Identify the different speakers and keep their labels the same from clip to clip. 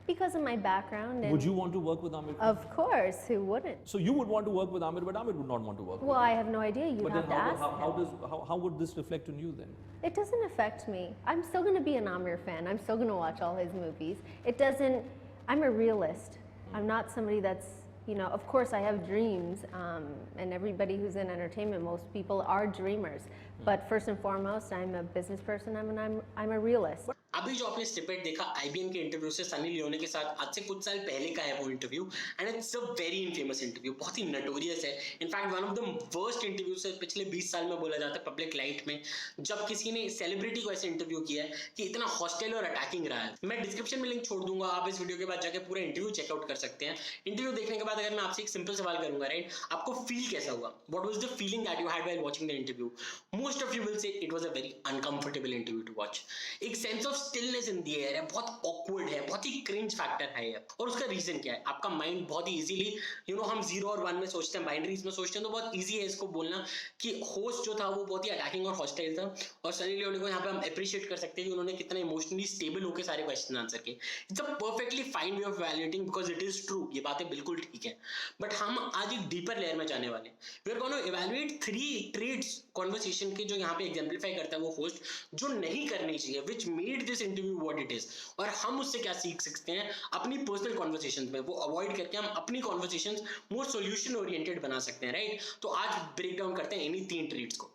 Speaker 1: Because of my background. And
Speaker 2: would you want to work with Aamir Khan?
Speaker 1: Of course, who wouldn't?
Speaker 2: So you would want to work with Aamir, but Aamir would not want to work with
Speaker 1: Well,
Speaker 2: you.
Speaker 1: I have no idea. You'd
Speaker 2: But
Speaker 1: have
Speaker 2: then
Speaker 1: to ask him.
Speaker 2: how would this reflect on you then?
Speaker 1: It doesn't affect me. I'm still going to be an Aamir fan. I'm still going to watch all his movies. It doesn't. I'm a realist. I'm not somebody that's, of course I have dreams, and everybody who's in entertainment, most people are dreamers. But first and foremost, I'm a business person, I'm a realist.
Speaker 3: अभी जो आपने snippet देखा IBN के interview से Sunny Leone के साथ आज से कुछ साल पहले का है वो interview and it's a very infamous interview, बहुत ही नटोरियस है. In fact one of the worst interviews है पिछले 20 साल में बोला जाता है पब्लिक लाइट में, जब किसी ने सेलिब्रिटी को ऐसे इंटरव्यू किया है कि इतना हॉस्टाइल और अटैकिंग रहा है. मैं डिस्क्रिप्शन में लिंक छोड़ दूंगा, आप इस वीडियो के बाद जाकर पूरा इंटरव्यू चेकआउट कर सकते हैं. इंटरव्यू देखने के बाद अगर मैं आपसे एक सिंपल सवाल करूंगा, राइट, आपको फील कैसा हुआ? What was the feeling that you had while watching the interview? Most of you will say it was a very uncomfortable interview to watch. एक sense of stillness in the air है, बहुत awkward है, बहुत ही cringe factor है ये. और उसका reason क्या है? आपका माइंड बहुत ही इजीली हम 0 और 1 में सोचते हैं, बाइनरीज में सोचते हैं, तो बहुत इजी है इसको बोलना कि होस्ट जो था वो बहुत ही अटैकिंग और हॉस्टाइल था. और सनी लियोनी को यहाँ पे हम अप्रिशिएट कर सकते हैं कि उन्होंने कितना इमोशनली स्टेबल होकर सारे क्वेश्चन आंसर किए. It's a perfectly fine way of evaluating because it is true, ये बातें बिल्कुल ठीक है. बट हम आज एक डीपर लेयर में जाने वाले हैं. We are gonna evaluate 3 trades conversation के जो यहाँ पे एग्जाम्पलीफाई करता है वो होस्ट, जो नहीं करनी चाहिए, which made this interview what it is, और हम उससे क्या सीख सकते हैं अपनी पर्सनल कॉन्वर्सेशंस में. वो अवॉइड करके हम अपनी कॉन्वर्सेशंस मोर सॉल्यूशन ओरिएंटेड बना सकते हैं, राइट. तो आज ब्रेक डाउन करते हैं इन्हीं 3 ट्रेड्स को.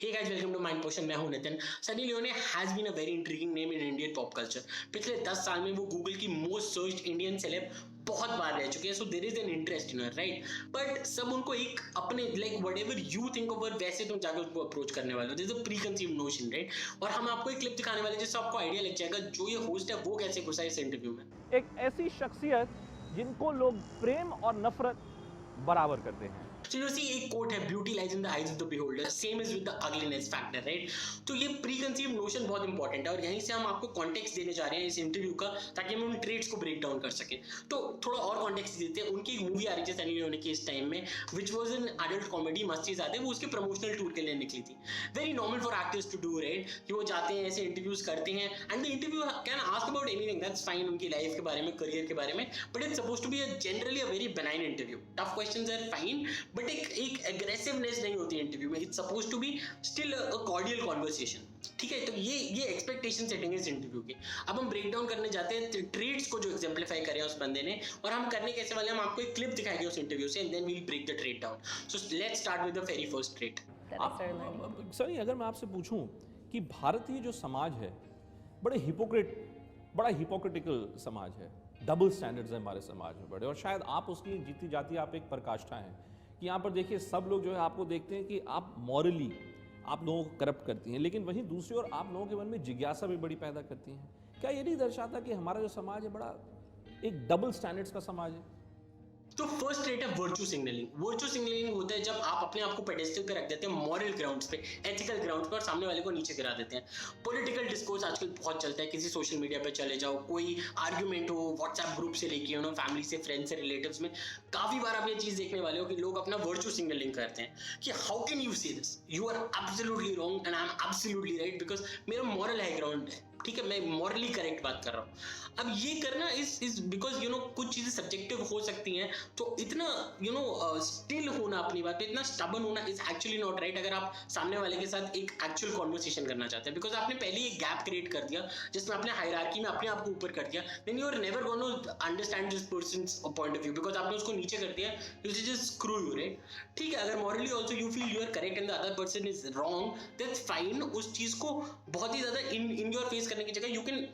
Speaker 3: Hey guys, welcome to Mind Potion. मैं हूं Nitin. Sunny Leone has been a very intriguing name in Indian pop culture. पिछले 10 साल में वो गूगल की मोस्ट सर्च्ड इंडियन सेलेब बहुत बार रह चुके हैं. So there is an interest in her, right. But सब उनको एक अपने like whatever you think of her वैसे तुम जाकर उनको अप्रोच करने वाले हो. There is a preconceived notion, right. और हम आपको एक क्लिप दिखाने वाले हैं जिससे आपको आइडिया लग जाएगा जो ये होस्ट है वो कैसे घुसा इस इंटरव्यू में.
Speaker 4: एक ऐसी शख्सियत जिनको लोग प्रेम और नफरत बराबर करते हैं.
Speaker 3: So you see, एक कोट है, beauty lies in the eyes of the beholder, same is with the ugliness factor, right. तो ये प्रीकंसीव्ड नोशन बहुत इंपॉर्टेंट है और यहीं से हम आपको कॉन्टेक्स्ट देने जा रहे हैं इस इंटरव्यू का, ताकि हम उन ट्रेड्स को ब्रेक डाउन कर सकें. तो थोड़ा और कॉन्टेक्स्ट देते हैं. उनकी एक मूवी आ रही थी सनी लियोनी की इस टाइम में, which was an adult comedy, मस्ती ज़्यादा. वो उसके प्रमोशनल टूर के लिए निकली थी. Very normal for actors to do, right, कि वो जाते हैं ऐसे इंटरव्यूज करते हैं and the interview can ask about anything, that's fine, उनकी लाइफ के बारे में, करियर के बारे में. But it's supposed to be generally a very benign interview. Tough questions are fine, but एक एग्रेसिवनेस नहीं होती इंटरव्यू में. It's supposed to be still a cordial conversation, ठीक है. तो ये एक्सपेक्टेशन सेटिंग है इस इंटरव्यू की. अब हम ब्रेक डाउन करने जाते हैं ट्रेड्स को जो एग्जाम्पलीफाई करे उस बंदे ने, और हम करने कैसे वाले, हम आपको एक क्लिप दिखाएंगे उस इंटरव्यू से and then we will break the trade down. So let's start with the very first trade.
Speaker 2: Sunny, अगर मैं आपसे पूछूं कि भारतीय जो समाज है बड़ा हिपोक्रिटिकल समाज है, डबल स्टैंडर्ड्स है हमारे समाज में बड़े, और शायद आप उसकी जीती जाती आप एक पराकाष्ठा हैं कि यहाँ पर देखिए सब लोग जो है आपको देखते हैं कि आप मॉरली आप लोगों को करप्ट करती हैं, लेकिन वहीं दूसरी ओर आप लोगों के मन में जिज्ञासा भी बड़ी पैदा करती हैं. क्या ये नहीं दर्शाता कि हमारा जो समाज है बड़ा एक डबल स्टैंडर्ड्स का समाज है?
Speaker 3: तो फर्स्ट रेट है वर्चू सिग्नलिंग. वर्चू सिग्नलिंग होता है जब आप अपने आप को पेडेस्टल पे रख देते हैं, मॉरल ग्राउंड्स पे, एथिकल ग्राउंड्स पे, और सामने वाले को नीचे गिरा देते हैं. पॉलिटिकल डिस्कोर्स आजकल बहुत चलता है. किसी सोशल मीडिया पे चले जाओ, कोई आर्ग्यूमेंट हो व्हाट्सएप ग्रुप से लेके फैमिली से, फ्रेंड्स से, रिलेटिव्स में, काफी बार आप ये चीज देखने वाले हो कि लोग अपना वर्चू सिग्नलिंग करते हैं कि how can you say this, you are absolutely wrong and I am absolutely right because मेरा मॉरल हाई ग्राउंड है, ठीक है, मैं मॉरली करेक्ट बात कर रहा हूँ. अब ये करना इज बिकॉज कुछ चीजें सब्जेक्टिव हो सकती हैं, तो इतना स्टिल होना अपनी बात पे, इतना स्टबन होना इज एक्चुअली नॉट राइट अगर आप सामने वाले के साथ एक एक्चुअल कॉन्वर्सेशन करना चाहते हैं. बिकॉज आपने पहले एक गैप क्रिएट कर दिया जिसमें आपने हायरार्की में अपने आप को ऊपर कर दिया, then you are never gonna understand this person's point of view because आपने उसको नीचे कर दिया. You just screw you, right. ठीक है, अगर morally also you feel you are correct and the other person is wrong, that's fine. उस चीज को बहुत ही ज्यादा इन योर फेस करने की जगह you can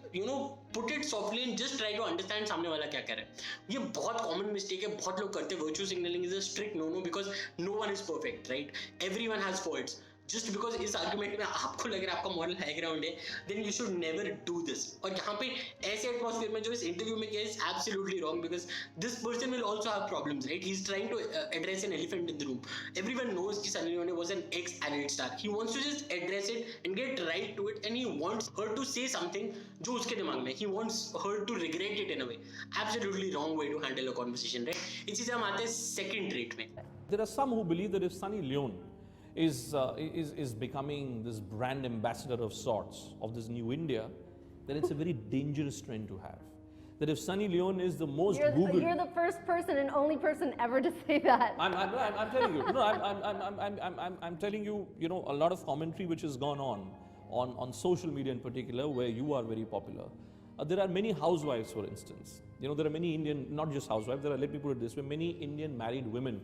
Speaker 3: put it softly and just try to understand सामने वाला क्या कह रहा है. ये बहुत कॉमन मिस्टेक है, बहुत लोग करते हैं. Virtual signalling is a strict no because no one is perfect, right. Everyone has faults. Just because इस आर्गुमेंट में आपको लग रहा है आपका मॉरल हाई ग्राउंड है, then you should never do this. और यहाँ पे ऐसे एटमॉस्फेयर में जो इस इंटरव्यू में किया is absolutely wrong because this person will also have problems, right. He is trying to address an elephant in the room. Everyone knows कि Sunny Leone was an ex adult star. He wants to just address it and get right to it and he wants her to say something जो उसके दिमाग में, he wants her to regret it in a way. Absolutely wrong way to handle a conversation, right. इसी से हम आते हैं second trait में.
Speaker 2: There are some who believe that if Sunny Leone is becoming this brand ambassador of sorts of this new India, then it's a very dangerous trend to have. That if Sunny Leone is the most Googled,
Speaker 1: You're the first person and only person ever to say that.
Speaker 2: I'm telling you, no, I'm telling you, you know, a lot of commentary which has gone on social media in particular, where you are very popular. There are many housewives, for instance. You know, there are many Indian, not just housewives, there are, let me put it this way, many Indian married women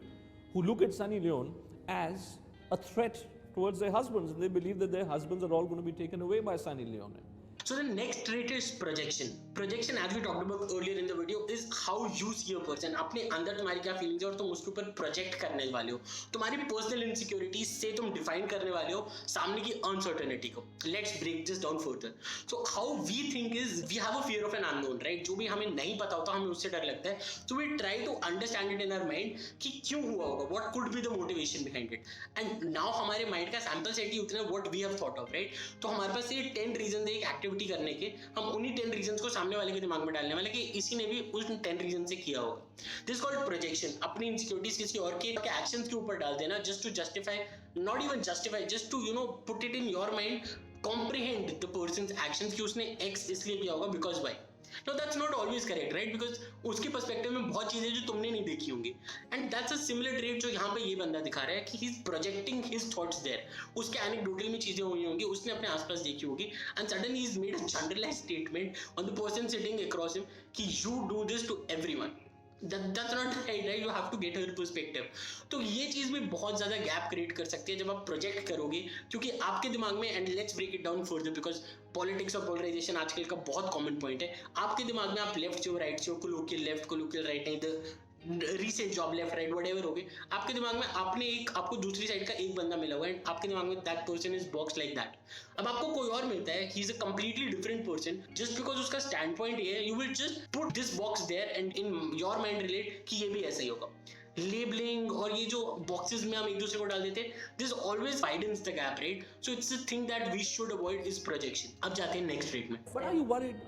Speaker 2: who look at Sunny Leone as a threat towards their husbands, and they believe that their husbands are all going to be taken away by Sunny Leone.
Speaker 3: So the next trait is projection. Projection, as we talked about earlier in the video, is how you see a person. अपने अंदर तुम्हारी क्या feelings है और तुम उसके ऊपर project करने वाले हो. तुम्हारी पर्सनल इनसिक्योरिटीज से तुम डिफाइन करने वाले हो सामने की अनसर्टेनिटी को. Let's break this down further. So how we think is we have a fear of an unknown, right? जो भी हमें नहीं पता होता हमें उससे डर लगता है. So we try to understand it in our mind कि क्यों हुआ होगा, what could be the motivation behind it. And now हमारे माइंड का सैंपल सेट ही उतना है what we have thought of, right? तो हमारे पास ये 10 रीजन है एक एक्टिविटी करने के. हम उन्हीं 10 रीजंस को सामने वाले के दिमाग में डालने वाले कि इसी ने भी उस 10 रीजन से किया होगा. This called projection. अपनी इनसिक्योरिटीज किसी और के एक्शंस के ऊपर डाल देना just to justify, not even justify, just to you know put it in your mind, comprehend the person's actions कि उसने एक्स इसलिए किया होगा because Y. No, that's not always correct, right? Because उसके पर्सपेक्टिव में बहुत चीजें जो तुमने नहीं देखी होंगी. And that's a similar trait जो यहाँ पे ये बंदा दिखा रहा है कि he's projecting his thoughts there. उसके anecdotal में चीजें हुई होंगी, उसने अपने आसपास देखी होगी, and suddenly he's made a generalized statement on the person sitting across him कि you do this to everyone. That's not right, right? You have to get her perspective. तो ये चीज़ भी बहुत ज़्यादा गैप क्रिएट कर सकती है जब आप प्रोजेक्ट करोगे, क्योंकि आपके दिमाग में, and let's break it down further because politics और पोलराइजेशन आजकल का बहुत कॉमन पॉइंट है. आपके दिमाग में आप लेफ्ट से हो, राइट से हो, कोलोकियल लेफ्ट, कोलोकियल राइट, नहीं the reset job left right whatever हो गए, आपके दिमाग में आपको दूसरी साइड का एक बंदा मिला हुआ है, आपके दिमाग में that person is box like that. अब आपको कोई और मिलता है, he is a completely different person, just because उसका स्टैंड पॉइंट ये है, you will just put this box there and in your mind relate कि ये भी ऐसा ही होगा. लेबलिंग और ये जो बॉक्सेस में हम एक दूसरे को डाल देते हैं, this always widens the gap, right? So it's a thing that we should avoid is projection. अब जाते हैं नेक्स्ट ट्रेट में.
Speaker 2: But are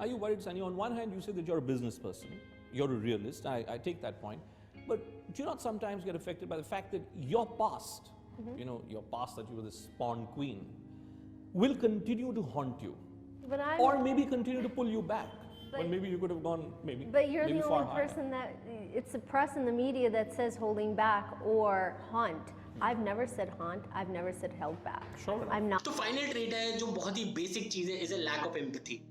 Speaker 2: you worried, Sunny? On one hand, you say that you're a business person, you're a realist. I take that point. But do you not sometimes get affected by the fact that your past, you know, your past that you were this Spawn queen, will continue to haunt you, or maybe continue to pull you back, when maybe you could have gone maybe.
Speaker 1: But you're
Speaker 2: maybe
Speaker 1: the
Speaker 2: far
Speaker 1: only
Speaker 2: higher.
Speaker 1: person that it's the press and the media that says holding back or haunt. I've never said haunt. I've never said held back.
Speaker 2: Sure.
Speaker 1: I'm not.
Speaker 3: तो final trait है जो बहुत ही basic चीज है, is a lack of empathy.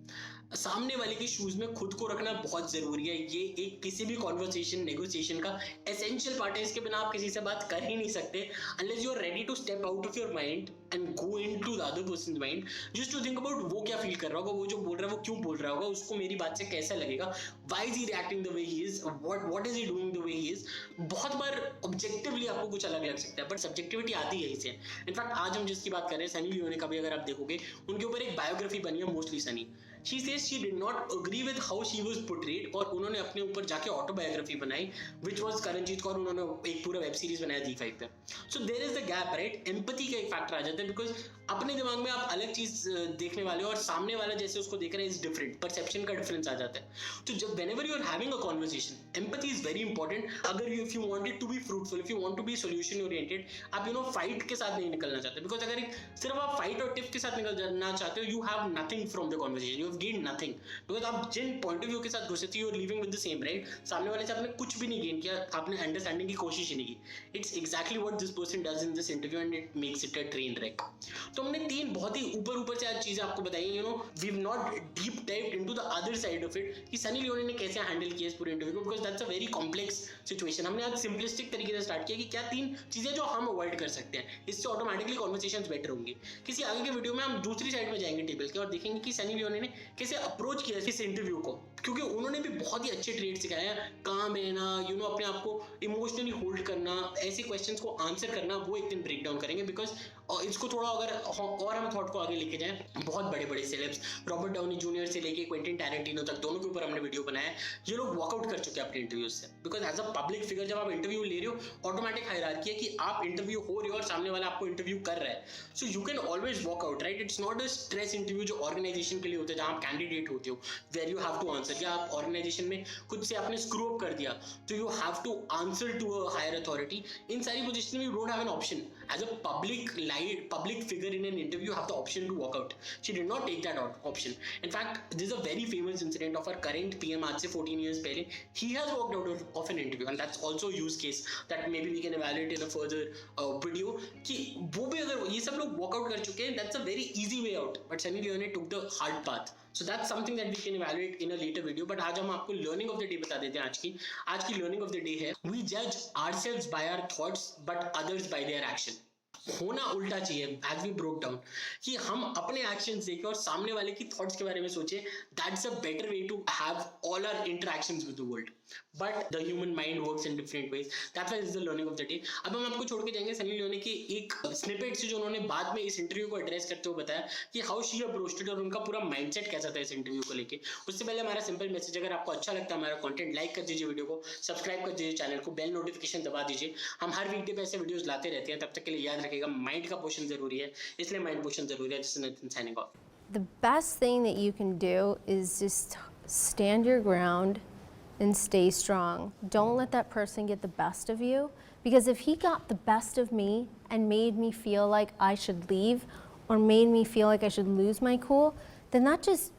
Speaker 3: सामने वाले के शूज में खुद को रखना बहुत जरूरी है. ये एक किसी भी कॉन्वर्सेशन, नेगोशिएशन का एसेंशियल पार्ट है. इसके बिना आप किसी से बात कर ही नहीं सकते unless you are ready to step out of your mind and go into the other person's mind, just to think about वो क्या फील कर रहा होगा, वो जो बोल रहा है वो क्यों बोल रहा होगा, उसको मेरी बात से कैसा लगेगा, why is he reacting the way he is, what is he doing the way he is. बहुत बार ऑब्जेक्टिवली आपको कुछ अलग लग सकता है, बट सब्जेक्टिविटी आती है इससे. इनफैक्ट आज हम जिसकी बात कर रहे हैं, सनी लियोनी का भी अगर आप देखोगे, उनके ऊपर एक बायोग्राफी बनी है mostly Sunny. She says she did not agree with how she was portrayed और उन्होंने अपने ऊपर जाके ऑटोबायोग्राफी बनाई which was करणजीत कौर. उन्होंने एक पूरा वेब सीरीज बनाया D5 पे. So there is the gap, right? Empathy का एक फैक्टर आ जाता है बिकॉज अपने दिमाग में आप अलग चीज देखने वाले हो और सामने वाला जैसे उसको देख रहा है इज डिफरेंट. परसेप्शन का डिफरेंस आ जाता है. तो जब whenever you are having a conversation, empathy is very important. अगर if you want it to be fruitful, if you want to be solution oriented, आप you know फाइट के साथ नहीं निकलना चाहते. बिकॉज अगर सिर्फ आप फाइट और टिप के साथ निकलना चाहते हो, you have nothing from the conversation. You have gained nothing. Because आप जिन पॉइंट ऑफ व्यू के साथ घुसे थे, you are leaving with the same, right? सामने वाले से आपने कुछ भी नहीं गेन किया, आपने अंडरस्टैंडिंग की कोशिश ही नहीं की. It's exactly what this person does in this interview and it makes it a train wreck. तो हमने 3 बहुत ही ऊपर से आज चीजें आपको बताई, you know we have not deep dived into the other side of it कि सनी लियोनी ने कैसे हैंडल किया इस पूरे इंटरव्यू को, because that's a very complex situation. हमने आज सिंपलिस्टिक तरीके से स्टार्ट किया कि क्या 3 चीजें जो हम अवॉइड कर सकते हैं, इससे ऑटोमेटिकली कॉन्वर्सेशंस बेटर होंगे. किसी आगे के वीडियो में हम दूसरी साइड में जाएंगे टेबल के और देखेंगे कि सनी लियोनी ने कैसे अप्रोच किया इस इंटरव्यू को, क्योंकि उन्होंने भी बहुत ही अच्छे ट्रेड सिखाए हैं. काम रहना, यू नो अपने आप को इमोशनली होल्ड करना, ऐसे क्वेश्चंस को आंसर करना, वो एक दिन ब्रेक डाउन करेंगे. बिकॉज इसको थोड़ा अगर और हम थॉट को आगे लेके जाएं, बहुत बड़े बड़े सेलेब्स, रॉबर्ट डाउनी जूनियर से लेके क्वेंटिन टैरेंटिनो तक, दोनों के ऊपर हमने वीडियो बनाया है. ये लोग वॉकआउट कर चुके हैं अपने इंटरव्यूज से. Because as a public figure जब आप इंटरव्यू ले रहे हो, ऑटोमेटिक हायरार्की है कि आप इंटरव्यू हो रहे हो और सामने वाला आपको इंटरव्यू कर रहा है. So you can always walk out, right? It's not a stress interview जो ऑर्गेनाइजेशन के लिए होता है, जहां आप कैंडिडेट होते हो, where you have to answer. या आप ऑर्गेनाइजेशन में खुद से आपने स्क्रू अप कर दिया तो you have to answer to a higher authority. इन सारी पोजीशन में you don't have an option. As a public figure in an interview, you have the option to walk out. She did not take that option. In fact, this is a very famous incident of our current PM, aaj se 14 years pehle. He has walked out of an interview, and that's also a use case that maybe we can evaluate in a further video. कि वो भी अगर ये सब लोग walk out कर चुके हैं, that's a very easy way out. But Sunny Leone took the hard path. So that's something that we can evaluate in a later video. But आज हम आपको learning of the day बता देते हैं आज की learning of the day है we judge ourselves by our thoughts but others by their action. होना उल्टा चाहिए as we broke down कि हम अपने actions देखें और सामने वाले की thoughts के बारे में सोचें. That's a better way to have all our interactions with the world. But the human mind works in different ways. That's why this is the learning of the day. अब हम आपको छोड़ के जाएंगे सनी लियोनी की एक स्निपेट से जो उन्होंने बाद में इस इंटरव्यू को एड्रेस करते हुए बताया कि हाउ शी अप्रोच्ड इट और उनका पूरा माइंडसेट कैसा था इस इंटरव्यू को लेके. उससे पहले हमारा सिंपल मैसेज, अगर आपको अच्छा लगता है हमारा कंटेंट, लाइक कर दीजिए वीडियो को, सब्सक्राइब कर दीजिए चैनल को, बेल नोटिफिकेशन दबा दीजिए. हम हर वीकडे पे ऐसे वीडियोस लाते रहते हैं. तब तक के लिए याद रखिएगा माइंड का पोर्शन जरूरी है, इसलिए माइंड पोर्शन जरूरी है. This is Nitin signing off.
Speaker 1: The best thing that you can do is just stand your ground and stay strong. Don't let that person get the best of you, because if he got the best of me and made me feel like I should leave or made me feel like I should lose my cool, then that just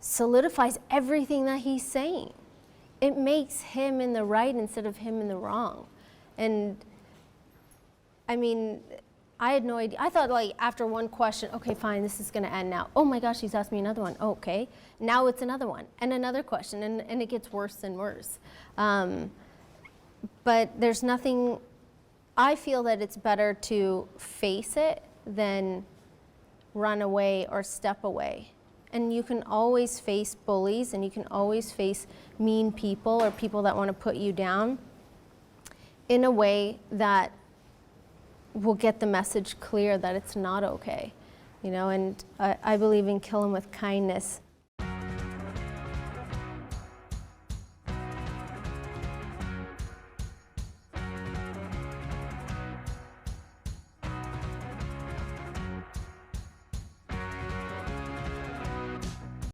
Speaker 1: solidifies everything that he's saying. It makes him in the right instead of him in the wrong. And I mean, I had no idea. I thought like after one question, okay, fine, this is going to end now. Oh my gosh, he's asked me another one. Oh, okay. Now it's another one and another question, and it gets worse and worse. But there's nothing, I feel that it's better to face it than run away or step away. And you can always face bullies, and you can always face mean people or people that want to put you down in a way that will get the message clear that it's not okay, you know. And I believe in kill 'em with kindness.